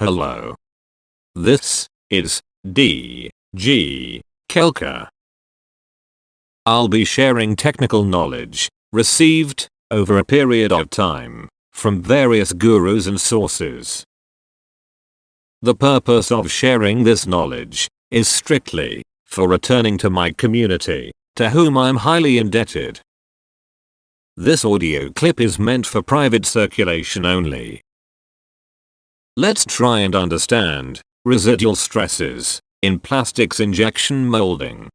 Hello. This is D.G. Kelka. I'll be sharing technical knowledge received over a period of time from various gurus and sources. The purpose of sharing this knowledge is strictly for returning to my community, to whom I am highly indebted. This audio clip is meant for private circulation only. Let's try and understand residual stresses in plastics injection molding.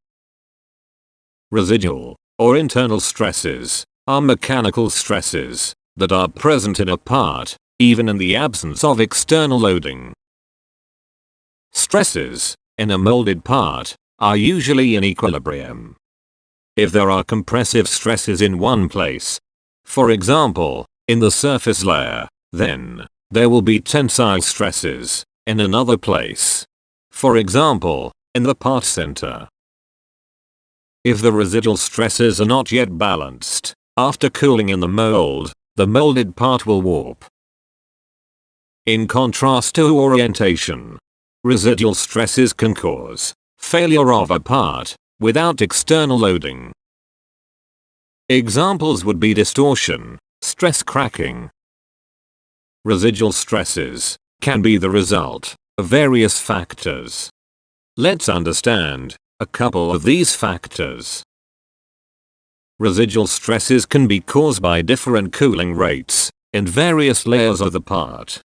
Residual, or internal stresses, are mechanical stresses that are present in a part, even in the absence of external loading. Stresses in a molded part are usually in equilibrium. If there are compressive stresses in one place, for example, in the surface layer, then there will be tensile stresses in another place, for example, in the part center. If the residual stresses are not yet balanced, after cooling in the molded part will warp. In contrast to orientation, residual stresses can cause failure of a part without external loading. Examples would be distortion, stress cracking. Residual stresses can be the result of various factors. Let's understand a couple of these factors. Residual stresses can be caused by different cooling rates in various layers of the part.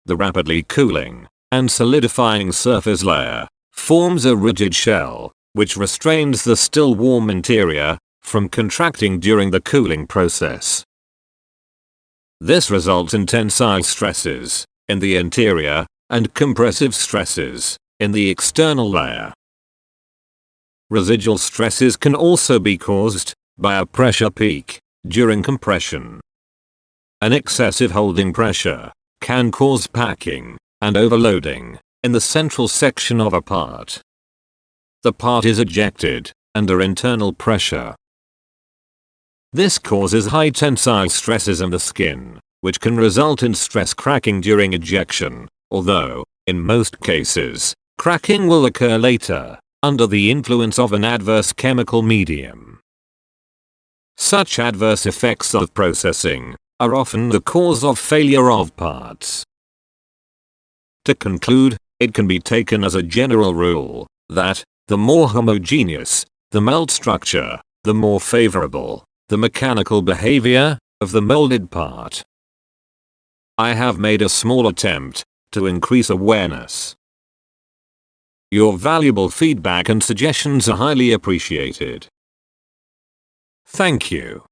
The rapidly cooling and solidifying surface layer forms a rigid shell, which restrains the still warm interior from contracting during the cooling process. This results in tensile stresses in the interior and compressive stresses in the external layer. Residual stresses can also be caused by a pressure peak during compression. An excessive holding pressure can cause packing and overloading in the central section of a part. The part is ejected under internal pressure. This causes high tensile stresses in the skin, which can result in stress cracking during ejection, although, in most cases, cracking will occur later, under the influence of an adverse chemical medium. Such adverse effects of processing are often the cause of failure of parts. To conclude, it can be taken as a general rule that the more homogeneous the melt structure, the more favorable the mechanical behavior of the molded part. I have made a small attempt to increase awareness. Your valuable feedback and suggestions are highly appreciated. Thank you.